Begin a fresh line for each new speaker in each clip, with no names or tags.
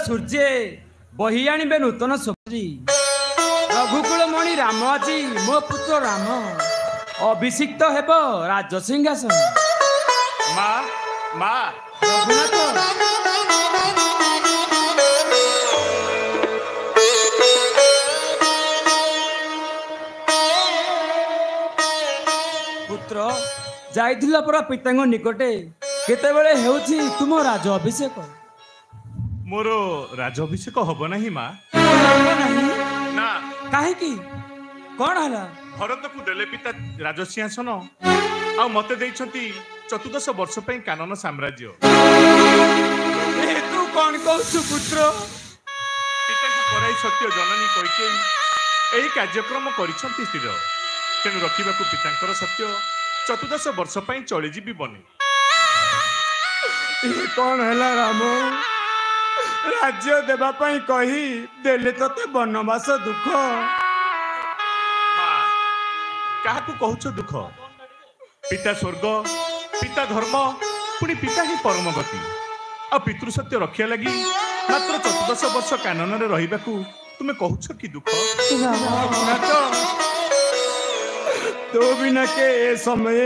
सूर्ये बही आणवे नूतन स्वप्री रघुकुल मणि राम आज मो पुत्र राम अभिषिक्त हेब राजसिंहासन।
माँ माँ
रघुनाथ पुत्र जाइथिला परा पितांग निकटे केतेबेले हेउछि तुम राज अभिषेक।
मोर राज अभिषेक हब नहीं माँ ना
काहे की कौन हला
भरत को देले पिता राजसिंहासन आ मते देइछंती 14 वर्ष पई कानन साम्राज्य।
ए तू कौन कहछु पुत्र
पिता को पराई सत्य जननी कहिके एही कार्यक्रम करिछंती स्थिर तेनु रखिबाकू पितांकर सत्य 14 वर्ष पई चली जीवी बने।
ए कौन हला राम राज्य देबा पई कही देले तते वनवास दुख।
माँ काहाकू कहूछ दुख पिता स्वर्ग पिता धर्म पुणी पिता ही परम गति आ पितृ सत्य रखिया लगी मात्र 14 वर्ष कानन रे रहिबाकू तुमे कहूछ कि दुख।
तो बिना के ए समय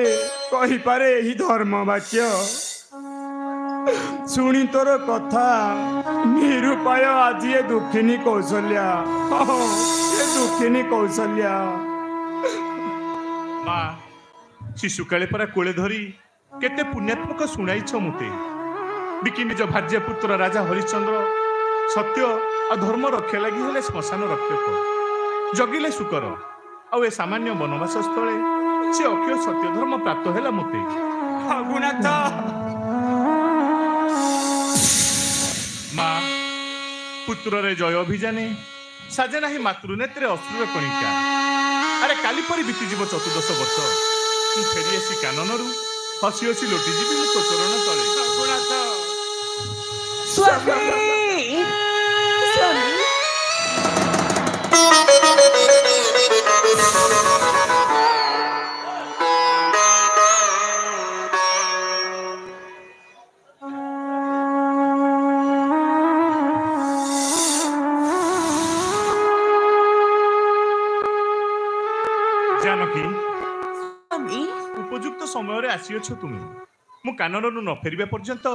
कही पारे ही धर्म वाक्य सुनी तोर कथा निरूपाय आज ये दुखिनी कौशल्या ये दुखिनी कौशल्या।
माँ शिशु काले परा कोले धरी केते पुण्यात्मक सुनाइछ मुते बिकी निज भाज्य पुत्र राजा हरिश्चंद्र सत्य आ धर्म रक्षा लगी हेले श्मशान रक्षक जगिले सुकर आ ए सामान्य वनवास स्थले से अक्षय सत्य धर्म प्राप्त हेला मुते।
रघुनाथ
माँ पुत्र रे जय अभिजाने साजे नाही मातृनेत्रे अश्रुर कणिका। अरे काली परी बीती जीव 14 वर्ष तू फेरी आसी काननरू हसी हसी लोटी जीवी मो तो चरण तले।
रघुनाथ
स्वामी स्वामी
जानकी
स्वामी
उपयुक्त समय रे आसी अछ तुम मु काननरू न फेरिबा पर्यंत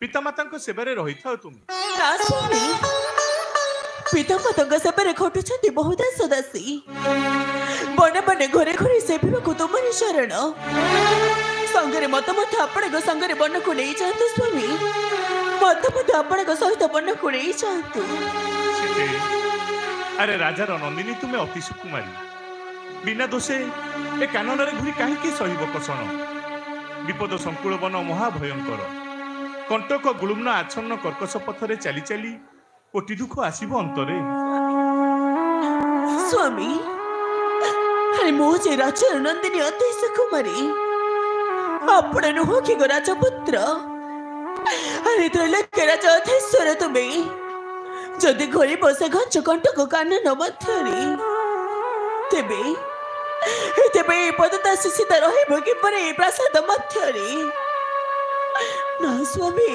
पितामाता सेवारे रही था तुम।
ना स्वामी पितामाता सेवारे खटुछंती बहुदास दासी बने बने घरे घरे सेविबाकू तुमरी शरण संगरे मत मत आपण संगरे बन को नहीं जातु स्वामी मत मत आपण सहित बन को नहीं जातु।
अरे राजा नंदिनी तुम्हें अति सुकुमारी बिना दोषे ए कानन रे घुरी काहे सहिब कषण विपद संकुल वन महाभयंकर कंटक गुलुम्न आच्छन्न कर्कश पथरे चली चली कोटि दुख आसीब अंतरे।
स्वामी अरे मोजे राजा नंदिनी अति सुकुमारी आपण नुह कि राजपुत्र अरे त्रैलोक्य राजा अधेश्वर तुम्हें जदि घोरी बसे घंच कंटक कानन मध्यरे तेबे तेबे पदता शिशिता रहिब कि परे प्रासाद मध्यरे ना स्वामी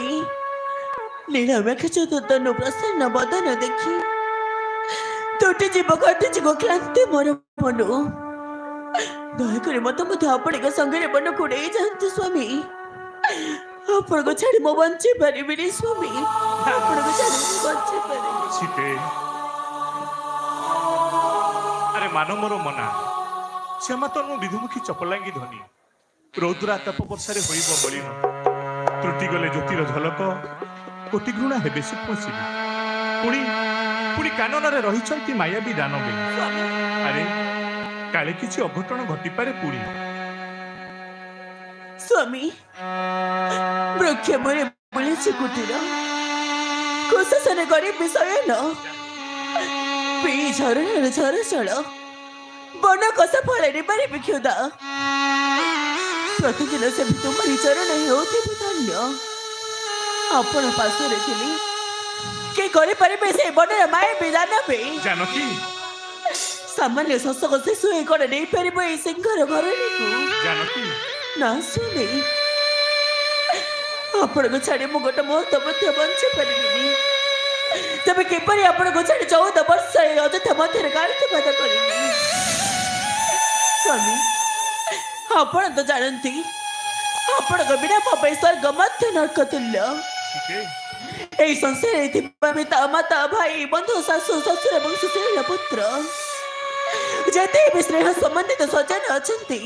नीलमेघ चतुर्दन प्रसन्न बदन देखी तोटे जीव घटे जीव क्लांति मोर मन दयाकर मत मत आपण संगे बन को नहीं जातु स्वामी आपण को छाड़ी मो बंची पारिबिनी स्वामी आपण को छाड़ी बंची पारिबिनी।
सीते अरे मानो मोर मना श्यामा तनु विधुमुखी चपलांगी धनी रौद्रा ताप वर्षा रे होइब बलिन त्रुटि गले ज्योतिर झलक कोटि घृणा हेबे सुपसिबी पुणी पुणी कानन रे रहिछंती मायाबी दानवे। अरे काले किछि अघटन घटी पारे पुणी
स्वामी वृक्ष मुरे बुलिछि कुटीर कुशसन गरी विषय न पी झरण झर चल बन कस फल पारे विक्षुदा प्रतिदिन से तुम्हारी चरण होते धन्य आपण पासरे थिली के करे परिबे से बडर माय बिदान बे
जानकी
सामान्य शशक शिशु ए करे नहीं परिबे ए सिंहर घर को
जानकी
ना सुने आपण को छाड़ी मु गोटे मुहूर्त मध्य बंच परिबिनी तबे किपरि आपण को छाड़ी 14 वर्ष अଯଥା ମଧ୍ୟରେ କାଳିତପାତ କରିନି स्वामी आपण तो जानती आपण को बिना मो पे स्वर्ग मध्य नरक तुल्य এই সংসারে ଥିବା ପିତା ମାତା ଭାଇ ବନ୍ଧୁ ଶାଶୁ ଶ୍ୱଶୁର ଏବଂ ସୁଶୀଳ ପୁତ୍ର ଯେତେ ବି ସ୍ନେହ ସମ୍ବନ୍ଧିତ ସଜ୍ଜନ ଅଛନ୍ତି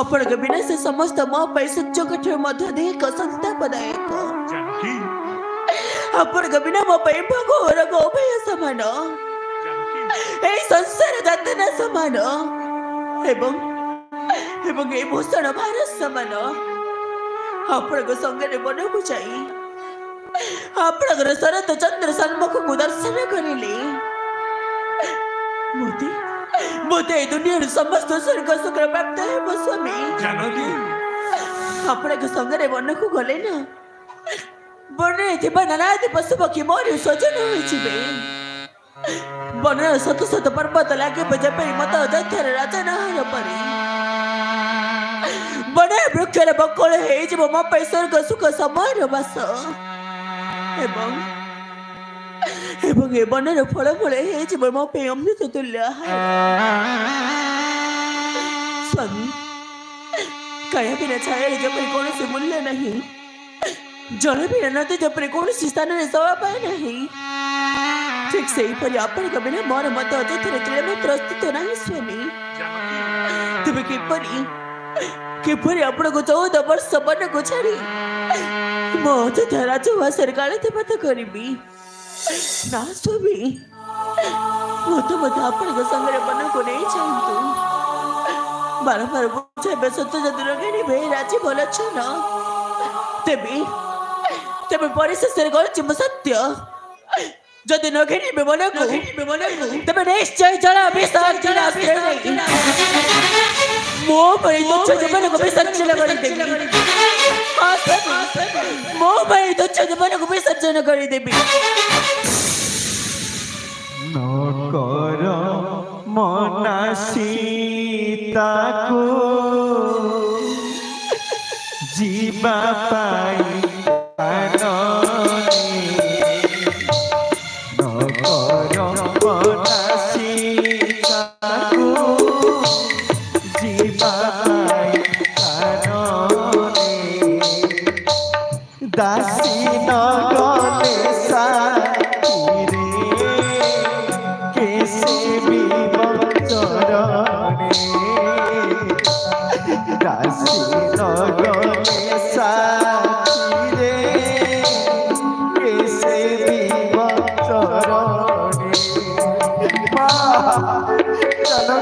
ଆପଣଙ୍କ ବିନା ସେ ସମସ୍ତ ମୋ ପାଇଁ ସୂର୍ଯ୍ୟଙ୍କଠାରୁ ମଧ୍ୟ ଅଧିକ ସନ୍ତାପଦାୟକ ଆପଣଙ୍କ ବିନା ମୋ ପାଇଁ ଭୋଗ ରୋଗ ଉଭୟ ସମାନ এই ସଂସାର ଯାତନା ସମାନ ଏବଂ ଏବଂ এই ଭୂଷଣ ଭାର ସମାନ ଆପଣଙ୍କ ସଙ୍ଗରେ ବନକୁ ଯାଇ ଆପଣଙ୍କର ଶରତ ଚନ୍ଦ୍ର ସମ୍ମୁଖକୁ ଦର୍ଶନ କରିଲେ ମୋତେ এই ଦୁନିଆର ସମସ୍ତ ସ୍ୱର୍ଗ ସୁଖ ପ୍ରାପ୍ତ ହେବ ସ୍ୱାମୀ ଆପଣଙ୍କ ସଙ୍ଗରେ ବନକୁ ଗଲେ ନା ବନରେ ଥିବା ନାନାଦି ପଶୁ ପକ୍ଷୀ ମୋରି ସ୍ୱଜନ ହୋଇଯିବେ ବନର ଶତ ଶତ ପର୍ବତ ଲାଗିବ ଯେପରି ମତ ଅଯୋଧ୍ୟାର ରାଜନହର ପରି ବନ ବୃକ୍ଷର ବକଳ ହେଇଯିବ ମୋ ପାଇଁ ସ୍ୱର୍ଗ ସୁଖ ସମୟର ବାସ ଏବଂ ଏ ବନର ଫଳମୂଳ ହେଇଯିବ ମୋ ପାଇଁ ଅମୃତ ତୁଲ୍ୟ ସ୍ୱାମୀ କାୟା ବିନା ଛାୟାରେ ଯେପରି କୌଣସି ମୂଲ୍ୟ ନାହିଁ ଜଳ ବିନା ନଦୀ ଯେପରି କୌଣସି ସ୍ଥାନରେ ଶୋଭା ପାଏ ନାହିଁ ଠିକ ସେହିପରି ଆପଣଙ୍କ ବିନା ମୋର ମଧ୍ୟ ଅଯୋଧ୍ୟାରେ ତିଳେ ମାତ୍ର ଅସ୍ତିତ୍ୱ ନାହିଁ ସ୍ୱାମୀ ତୁମେ କିପରି ଆପଣଙ୍କୁ 14 ବର୍ଷ ବନକୁ ଛାଡ଼ି ମୋ ଅଯୋଧ୍ୟା ରାଜଭାଷାରେ କାଳିତପାତ କରିବି ନା ସ୍ୱାମୀ ମୋତେ ଆପଣଙ୍କ ସାଙ୍ଗରେ ବନକୁ ନେଇ ଯାଆନ୍ତୁ ବାରମ୍ବାର ବୁଝାଇବେ ସତ୍ୟ ଯଦି ଲଗେଇବେ ରାଜି ଭଲ ଅଛନ ତେବେ ପରିଶେଷରେ ଗଳିଯିବ ସତ୍ୟ ଯଦି ନଘେଣିବେ ମନକୁ ତେବେ ନିଶ୍ଚୟ ଜଳ ବିସର୍ଜନ ମୋ ପାଇଁ ତୁଚ୍ଛ ଜୀବନକୁ ବିସର୍ଜନ କରିଦେବି ମୋ ପାଇଁ ତୁଚ୍ଛ ଜୀବନକୁ ବିସର୍ଜନ କରିଦେବି
ନକର ମନା ସୀତାକୁ ଯିବା ପାଇଁ दासी न गले साथीरे कैसे भी बचरणे दासी न गले साथीरे कैसे भी बचरणे चलो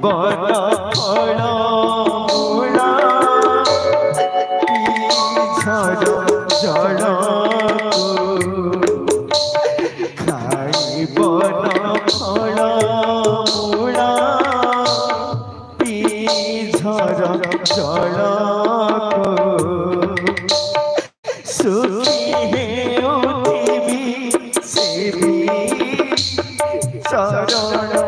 बन फल मूल झर जल खाई बन फल मूल झर जल सुखी है उठिबी से भी शरण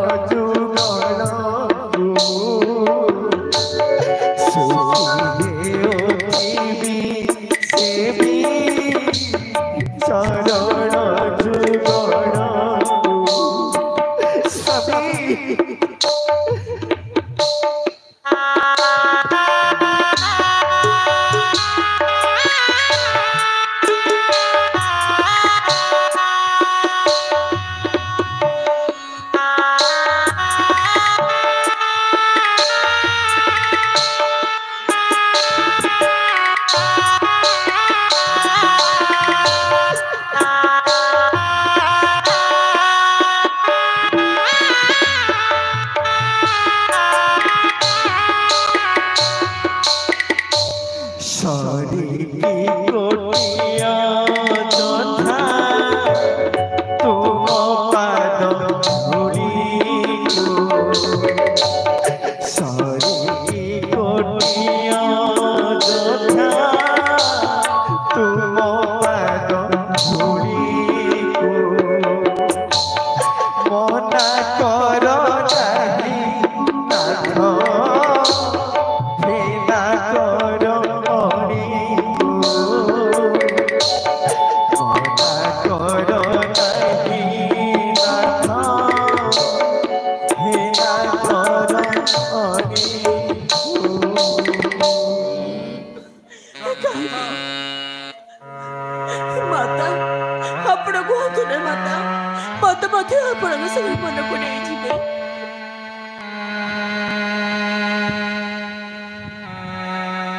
ଆପଣ କୁହନ୍ତୁ ନା ମାତା, ମତେ ମଧ୍ୟ ଆପଣଙ୍କ ସଙ୍ଗେ ମନକୁ ନେଇଯିବେ।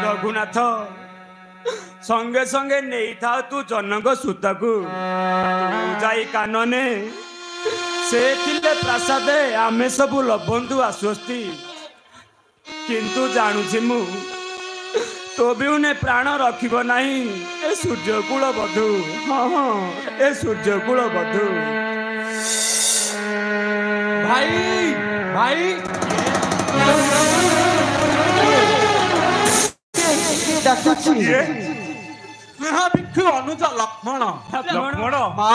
ରଘୁନାଥ ସଙ୍ଗେ ସଙ୍ଗେ ନେଇଥାଉ ତୁ ଜନକ ସୁତକୁ, ଯାଇ କାନନେ ସେ ଥିଲେ ପ୍ରାସାଦେ ଆମେ ସବୁ ଲଭନ୍ତୁ ଆଶ୍ୱସ୍ତି। କିନ୍ତୁ ଜାଣୁଛି ମୁଁ ତୋ ବିହୁନେ ପ୍ରାଣ ରଖିବ ନାହିଁ ଏ ସୂର୍ଯ୍ୟକୂଳ ବଧୁ। ହଁ ହଁ ଏ ସୂର୍ଯ୍ୟକୂଳ ବଧୁ।
ଭାଇ ଭାଇ ଡାକୁଛି।
କିଏ?
ସ୍ନେହ ଭିକ୍ଷୁ ଅନୁଜ ଲକ୍ଷ୍ମଣ।
ଲକ୍ଷ୍ମଣ
ମା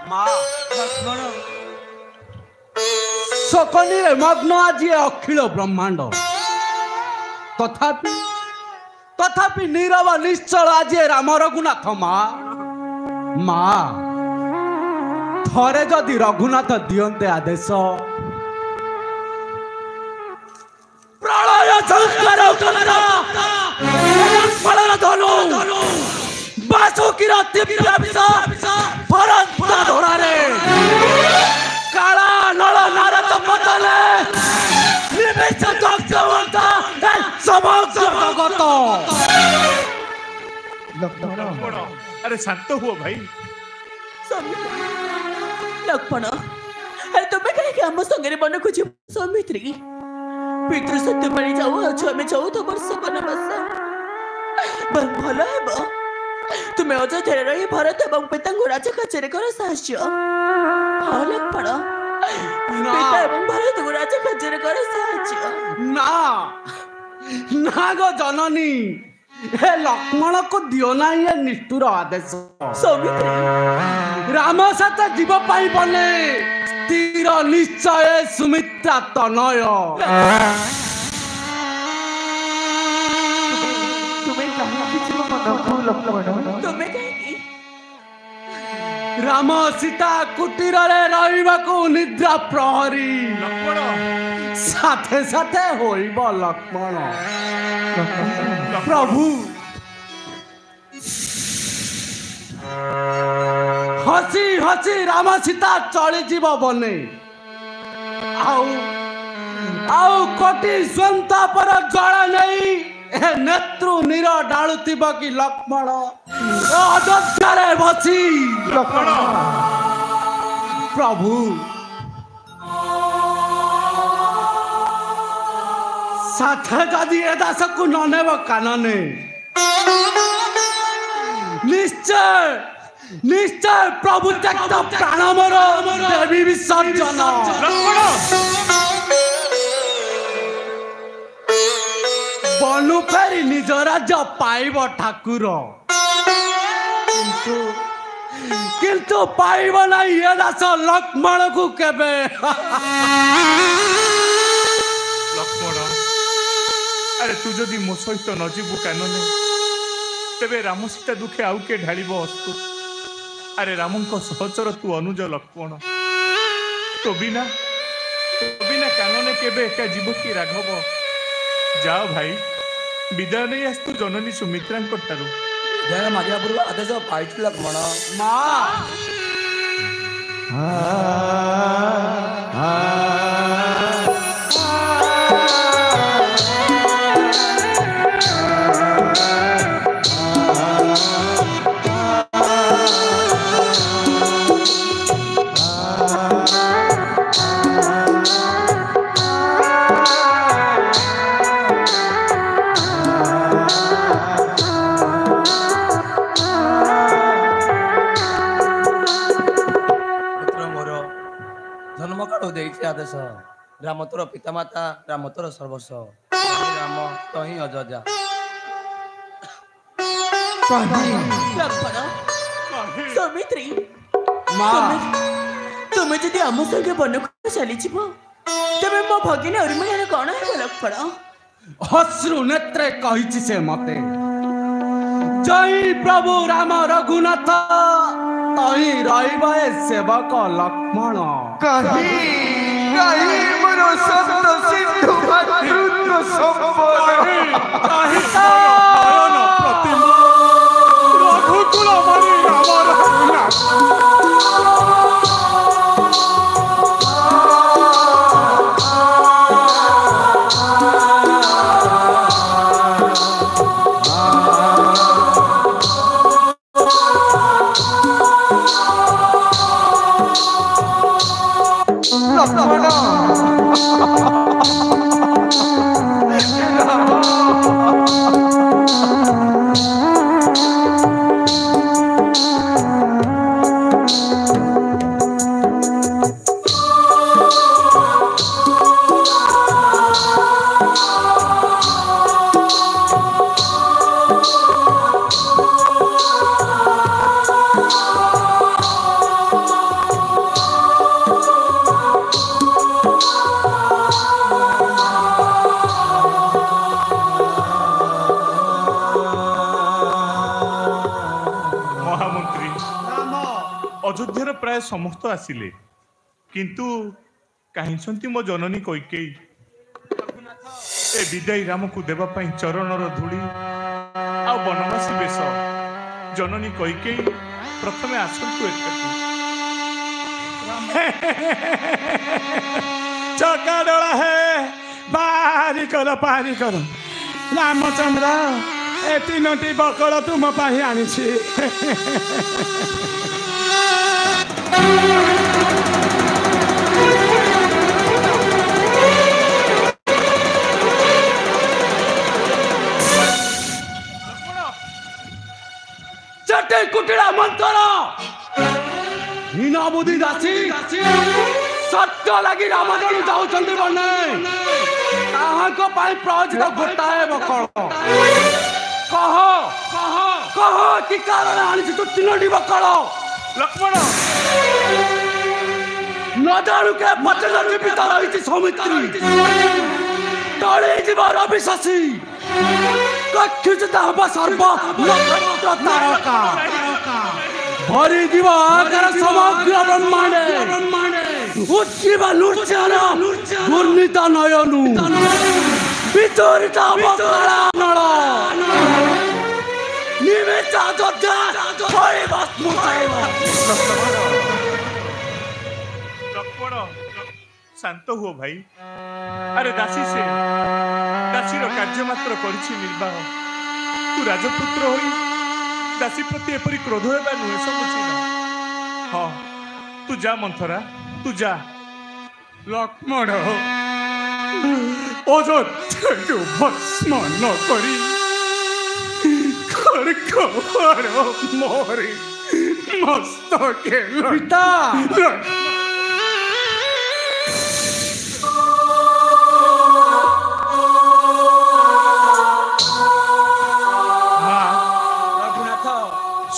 ମା ଲକ୍ଷ୍ମଣ ଶୋକନିରେ ମଗ୍ନ ଆଜି ଏ ଅଖିଳ ବ୍ରହ୍ମାଣ୍ଡ। ତଥାପି ତଥାପି ନୀରବ ନିଶ୍ଚଳ ଆଜି ଏ ରାମ ରଘୁନାଥ। ମା ଥରେ ଯଦି ରଘୁନାଥ ଦିଅନ୍ତେ ଆଦେଶ, ପ୍ରଳୟ ସଂସ୍କାର ଧନୁ ବାସୁକିର ଦିବ୍ୟ ବିଷ ଫରନ୍ତା ଧରାରେ କାଳା ନଳ ନାରଦ ପତଲେ ନିମିଷ ଜଗବନ୍ତ ସମଗ୍ର ଜଗତ।
ଲକ୍ଷ୍ମଣ ଆରେ ଶାନ୍ତ ହୁଅ ଭାଇ।
ଲକ୍ଷ୍ମଣ, ଆରେ ତୁମେ କାହିଁକି ଆମ ସାଙ୍ଗରେ ବନକୁ ଯିବ? ସୌମିତ୍ରୀ, ପିତୃ ସତ୍ୟ ପାଣି ଯାଉଅଛୁ ଆମେ 14 ବର୍ଷ ବନବାସ। ଭଲ ହେବ ତୁମେ ଅଯୋଧ୍ୟାରେ ରହି ଭରତ ଏବଂ ପିତାଙ୍କୁ ରାଜକାର୍ଯ୍ୟରେ କର ସାହାଯ୍ୟ। ହଁ ଲକ୍ଷ୍ମଣ, ପିତା ଏବଂ ଭରତଙ୍କୁ ରାଜକାର୍ଯ୍ୟରେ କର ସାହାଯ୍ୟ।
ନା ନା ଗୋ ଜନନୀ, हे लक्ष्मण को दियो ना ये निष्ठुर आदेश।
सौमित्री,
राम साथ जीव पाई बने स्थिर निश्चय सुमित्रा तनय।
तुम्हें कहाँ जीव मनकु लक्ष्मण?
तुम्हें कहीं
राम सीता कुटीर रे रहिबाकु निद्रा प्रहरी
ଲକ୍ଷ୍ମଣ
साथे साथे होइब लक्ष्मण। प्रभु हसी हसी राम सीता चली जीव बने आउ आउ कोटी स्वंता पर ज्वाला नहीं नेत्रु नीर डालुथिब कि लक्ष्मण अयोध्यारे बसी।
ଲକ୍ଷ୍ମଣ
प्रभु साथे जदि ए दास को न नेब कानने निश्चय निश्चय प्रभु त्यक्त प्राण मोर देवी विसर्जन।
ଲକ୍ଷ୍ମଣ
बनु फेरी निज राज्य पाइब ठाकुर किंतु किंतु पाइब ना ये दास लक्ष्मण को केबे।
ଲକ୍ଷ୍ମଣ ଆରେ ତୁ ଯଦି ମୋ ସହିତ ନ ଯିବୁ କାନନେ ତେବେ ରାମ ସୀତା ଦୁଃଖେ ଆଉ କିଏ ଢାଳିବ ଅସ୍ତୁ। ଆରେ ରାମଙ୍କ ସହଚର ତୁ ଅନୁଜ ଲକ୍ଷ୍ମଣ। ତୋ ବିନା କାନନେ କେବେ ଏକା ଯିବ କି ରାଘବ? ଯାଅ ଭାଇ, ବିଦାୟ ନେଇ ଆସ ତୁ ଜନନୀ ସୁମିତ୍ରାଙ୍କ ଠାରୁ।
ଜୟ ମାରିବା ପୂର୍ବ ଆଦେଶ ପାଇଛୁ ଲକ୍ଷ୍ମଣ।
ମା
ଆଦେଶ ରାମ ତୋର ପିତାମାତା, ରାମ ତୋର ସର୍ବସ୍ୱ, ରାମ ତହିଁ ଅଯୋଧ୍ୟା।
ଲକ୍ଷ୍ମଣ, ସୌମିତ୍ରୀ,
ମା
ତୁମେ ଯଦି ଆମ ସଙ୍ଗେ ବନକୁ ଚାଲିଯିବ ତେବେ ମୋ ଭଗିନୀ ଉର୍ମିଳାର କଣ ହେବ ଲକ୍ଷ୍ମଣ?
अश्रु नेत्रे कहिछि से मते जय प्रभु राम रघुनाथ तही रहिबे सेवक लक्ष्मण।
कहीं গাহি মোর সপ্ত সিন্ধু মাতৃত্ব সম্পদ
নয়ন প্রতিমা রঘুকুল মণি আমার নাথ।
লক্ষ্মণ
মহামন্ত্রী অযোধ্যার প্রায় সমস্ত আসিলে, কিন্তু কাহিଁଛନ୍ତି ମୋ ଜନନୀ କୈକେୟୀ ଏ ବିଦାୟୀ ରାମକୁ ଦେବା ପାଇଁ ଚରଣର ଧୂଳି ଆଉ ବନବାସୀ ବେଶ। ଜନନୀ କୈକେୟୀ ପ୍ରଥମେ ଆସନ୍ତୁ ଏଠାକୁ।
ଚକା ଡୋଳା ହେ ପାରି କର ରାମଚନ୍ଦ୍ର ଏ ତିନୋଟି ବକଳ ତୁମ ପାଇଁ ଆଣିଛି। ଚଟେ କୁଟିଳା ମନ୍ଥର ହୀନ ବୁଦ୍ଧି ଦାସୀ ସତ୍ୟ ଲାଗି ରାମଚନ୍ଦ୍ର ଯାଉଛନ୍ତି ବନେ ତାହାଙ୍କ ପାଇଁ ପ୍ରୟୋଜିତ ଗୋଟାଏ ବକଳ। କହ କହ କି କାରଣ ଆଣିଛୁ ତୁ ତିନୋଟି ବକଳ?
ଲକ୍ଷ୍ମଣ
ନ ଜାଣୁ କେ ପଚନ ଜୀବିତ ରହିଛି ସୌମିତ୍ରୀ ଟଳି ଯିବ ରବି ଶଶୀ କକ୍ଷୁଚିତ ହବ ସର୍ବ ନକ୍ଷତ୍ର ତାରକା ଭରିଯିବ ଆକାର ସମଗ୍ର ବ୍ରହ୍ମାଣ୍ଡେ ଉଠିବ ନୃତ୍ୟର ଦୁର୍ନୀତ ନୟନୁ ବିଚରିତ ହବ କାଳାନଳ ନିମିତ୍ତ ଅଯୋଧ୍ୟା ହୋଇବ ସ୍ମୃତାଇବ।
ଲକ୍ଷ୍ମଣ ଶାନ୍ତ ହୁଅ ଭାଇ। ଆରେ ଦାସୀ ସେ ଦାସୀର କାର୍ଯ୍ୟ ମାତ୍ର କରିଛି ନିର୍ବାହ। ତୁ ରାଜପୁତ୍ର ହୋଇ ଦାସୀ ପ୍ରତି ଏପରି କ୍ରୋଧ ହେବା ନୁହେଁ ସମୁଚୀନ। ହଁ ତୁ ଯା ମନ୍ଥରା ତୁ ଯା।
ଲକ୍ଷ୍ମଣ ଅଯୋଧ୍ୟାକୁ ଭସ୍ମ ନ କରି ଖର ମୋରି ମସ୍ତକେ ପିତା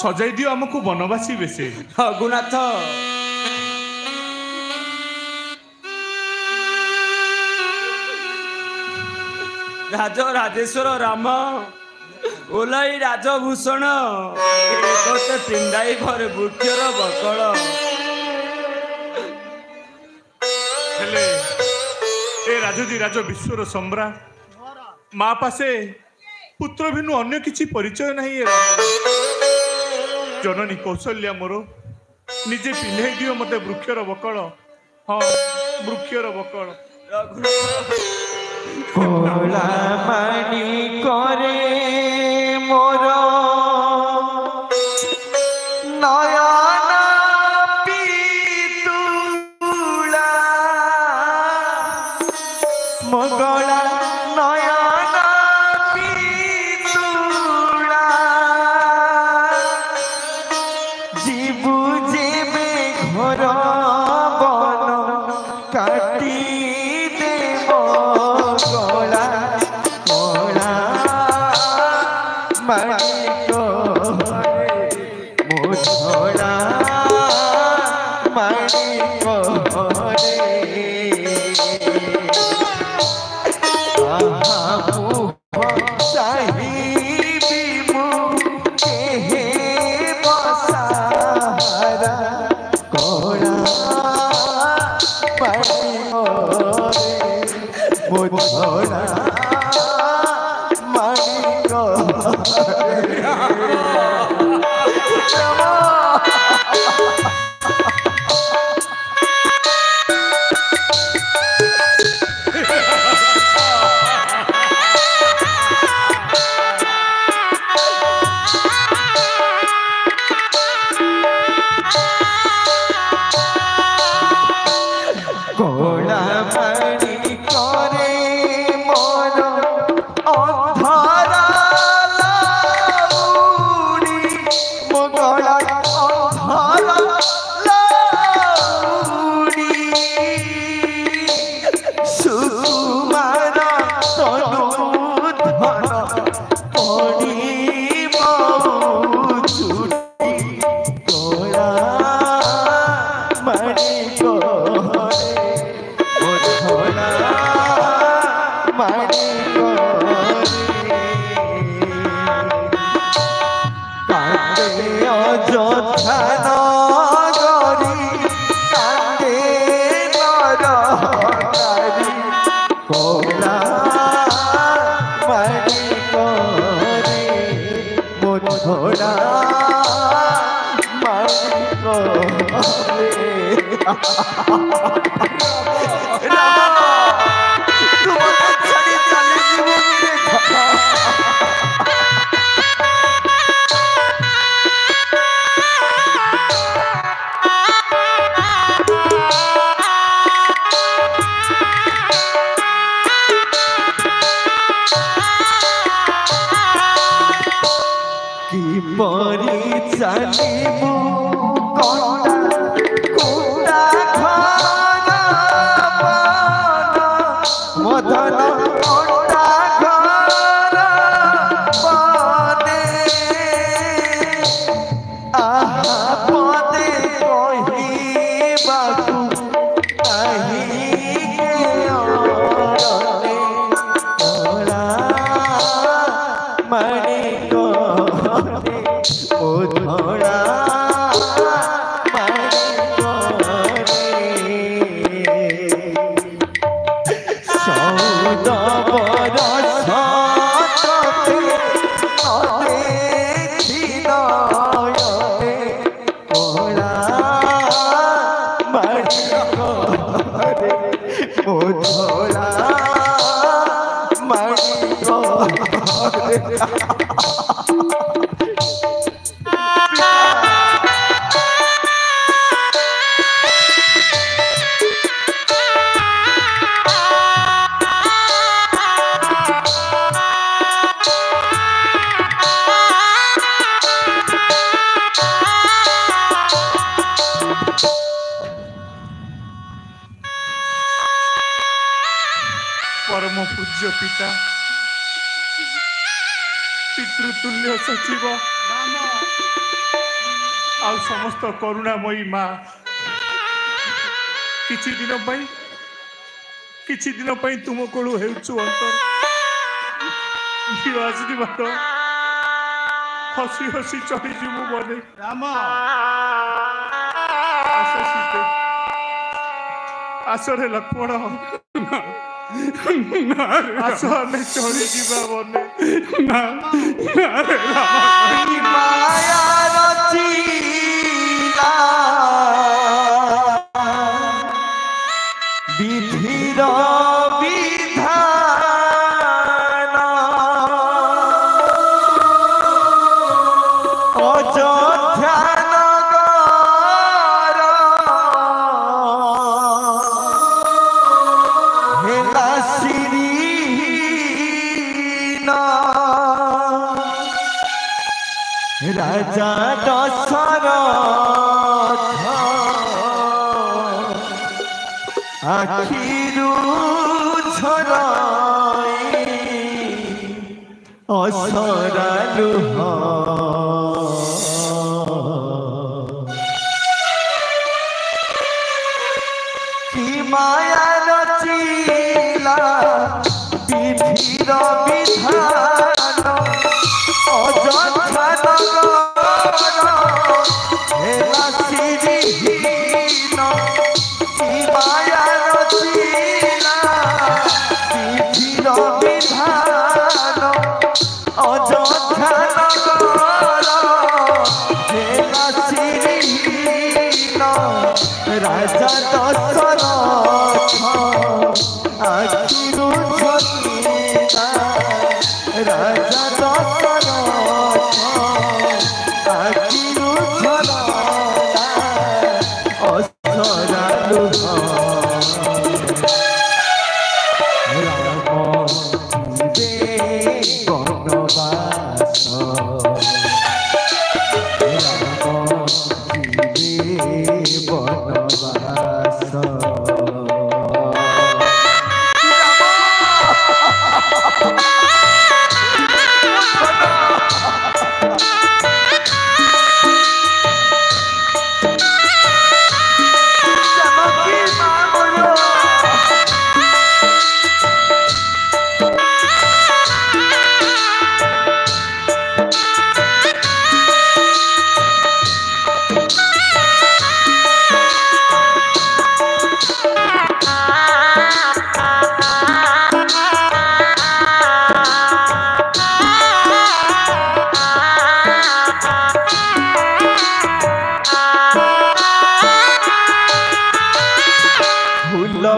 ସଜାଇ ଦିଅ ଆମକୁ ବନବାସୀ ବେଶେ।
ରଘୁନାଥ ରାଜ ରାଜେଶ୍ୱର ରାମ ଓଲାଇ ରାଜଭୂଷଣ ତୋତେ ପିଣ୍ଡାଇ ଘରେ ବୃକ୍ଷର ବକଳ।
ହେଲେ ଏ ରାଜଦି ରାଜ ବିଶ୍ୱର ସମ୍ରାଟ ମା ପାଶେ ପୁତ୍ର ଭିନୁ ଅନ୍ୟ କିଛି ପରିଚୟ ନାହିଁ। ଏ ଜନନୀ କୌଶଲ୍ୟା ମୋର ନିଜେ ପିନ୍ଧାଇ ଦିଅ ମତେ ବୃକ୍ଷର ବକଳ। ହଁ ବୃକ୍ଷର ବକଳ।
କୋଳା ମାଣି করে মোর নয়ন পিতুলা মগলা নয়ন পিতুলা জীবু যেবে ঘর বন কাটি দেব গলা কোলা মানিক মুঝলা মানিক কোলা মোধনা মানিক কোলা মানি করে মন অন্ধরা লাউড়ি মোগলা অন্ধরা লাউড়ি সুমার তনু ধন পড়ি মৌচুটি কোলা মানি অযোধ্যা নগরী কান্দে নরনারী কোলা মানি করে মোধনা মানি করে তোমাকে ছাড়ি চলে জীবনে পরি চালিবু কন্ডা কুন্ডা ঘন বন মদন কন্ডা ঘন বনে আহা পদে কহিবাকু কাহিকে অরণে কোলা মানি মোধনা মানি সৌদ বরষ তোতে অদেখি নয়নে কোলা মানি মোধনা মানি
परम पूज्य पिता पितृतुल्य सचिव आ समस्त करुणामयी माँ किछि दिन तुम को अंतर झील आशीर्वाद हसी हसी चढ़ी जीवु बने
राम
आसरे लक्ष्मण आस आमे चढ़ी जीवा बने
माया रचिला विधिर विधान अयोध्या नगर हेला श्रीहीन राजा दशरथ आखिरु झराई असरा लुह कि माया रचिला विधिर विधान अयोध्या नगर हेला श्रीहीन कि माया रचिला ଆଖିରୁ ଝରିଲା ରାଜା ଦଶରଥ ଆଖିରୁ ଝରଲା ଅସରା ଲୁହ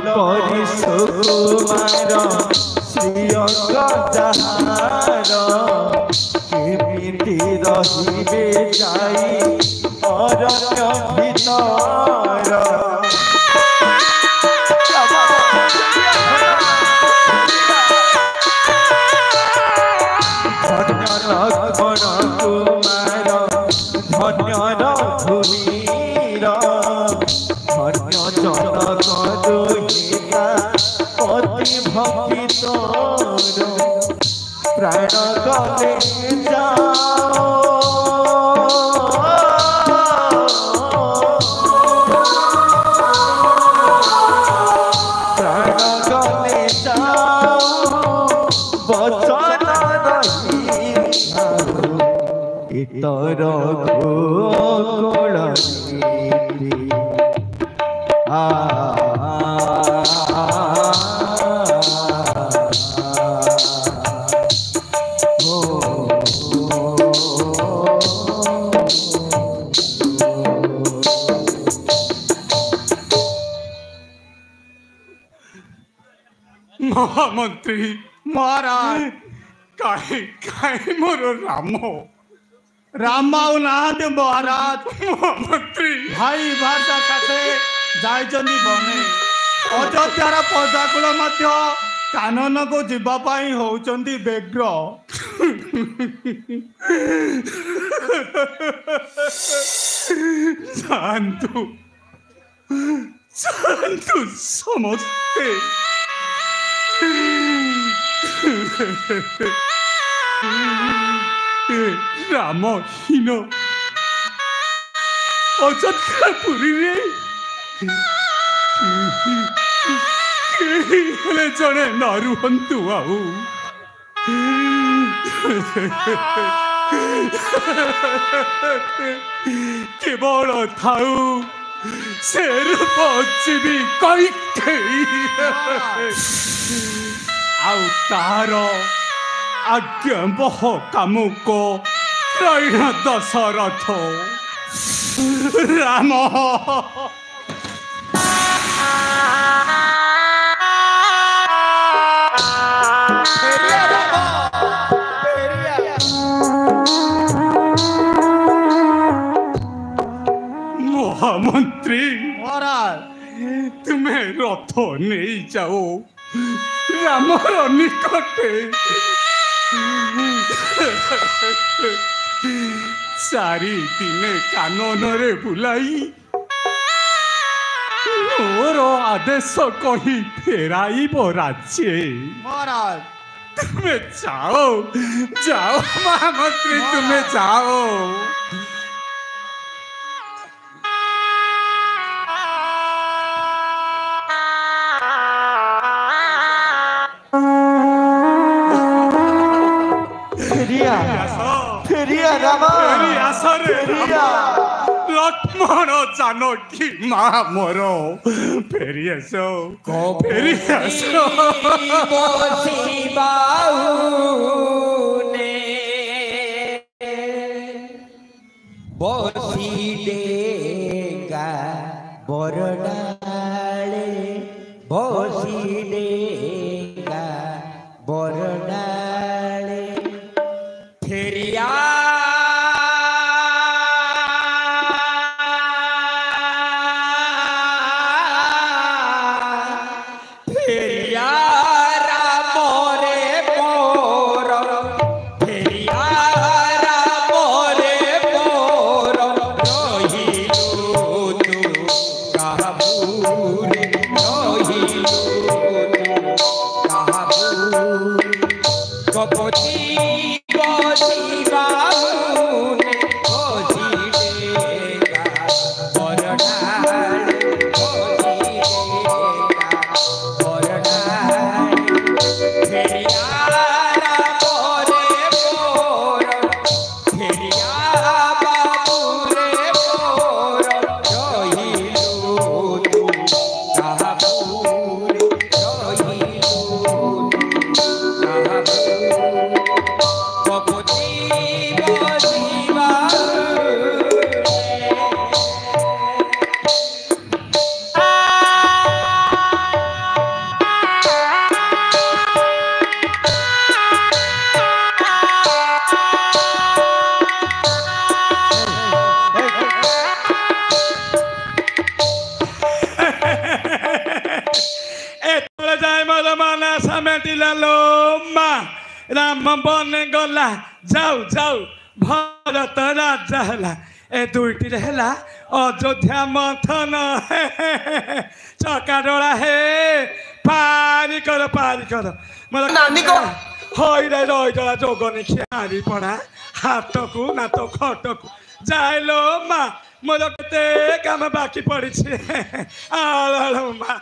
ପରି ସୁକୁମାର ଶ୍ରୀଅଙ୍ଗ ଯାହାର କେମିତି ରହିବେ ଯାଇ ଅରଣ୍ୟ ଭିତର ଧନ୍ୟ ଲକ୍ଷ୍ମଣ କୁମାର ଧନ୍ୟର ଭୂମିର ଧନ୍ୟ ଜନକ ଦୁହିତା ଅତି ଭକ୍ତି ତୋର ପ୍ରାଣ ଗଲେ ଯାଅ ପ୍ରାଣ ଗଲେ ଯାଅ ବଚନ ରହିଥାଉ ଇତର ଗୋକୁଳ ନୀତି
महामंत्री महाराज काहे काहे मोर राम
ରାମାଉ ନାହାନ୍ତି ମହାରାଜ
महामंत्री
ଭାଇ ଭାଷା କାଠେ ଯାଇଛନ୍ତି ବନେ ଅଯୋଧ୍ୟାର ପ୍ରଜାକୁଳ ମଧ୍ୟ କାନନକୁ ଯିବା ପାଇଁ ହଉଛନ୍ତି ବ୍ୟଗ୍ର
जान्तु जान्तु समस्ते रामहीन अयोध्यापुरी रे जड़े न रुहंतु आउ केवल थाउ से रूप जीवी कैकेयी आउ तार आज्ञावह कामुक त्रैण दशरथ राम महामंत्री
ମହାରାଜ
तुम्हें रथ नहीं जाओ रामर निकटे चारि दिने कानन रे बुलाई मोर आदेश कही फेराइब राज्ये
ମହାରାଜ
तुम्हें जाओ जाओ महामंत्री तुम्हें जाओ
फेरिया रामा
लक्ष्मण जानकी माँ मोर फेरी आस फेरी आस
बसी डेगा बरडाले बसी डेगा বরডালে
ফেরিয়া ফেরিয়া রামরে মোর ফেরিয়া রামরে মোর রহিলু তু কাহাবুরে রহিলু তু কাহাবুরে কপতি বজিবাউনে বজিদেগা বরডালে বজিদেগা বরডালে ফেরিয়া রামরে মোর ফেরিয়া বাবুরে মোর রহিলু তু কাহাবুরে রহিলু তু কাহাবুরে কপতি এতলে যাই মোর মনে সামেটিলালো মা রাম বনে গলা যাও যাও ভরত রাজা হেলা এ দুইটিরে হেলা অযোধ্যা মন্থন চকাডোলা হে পারি কর মোর
নানি কো।
হইরে রইজলা যোগনে খিয়ারি পড়া হাতকু না তো খটকু যাইলো মা মোর কেতে কাম বাকি পড়িছে আলো মা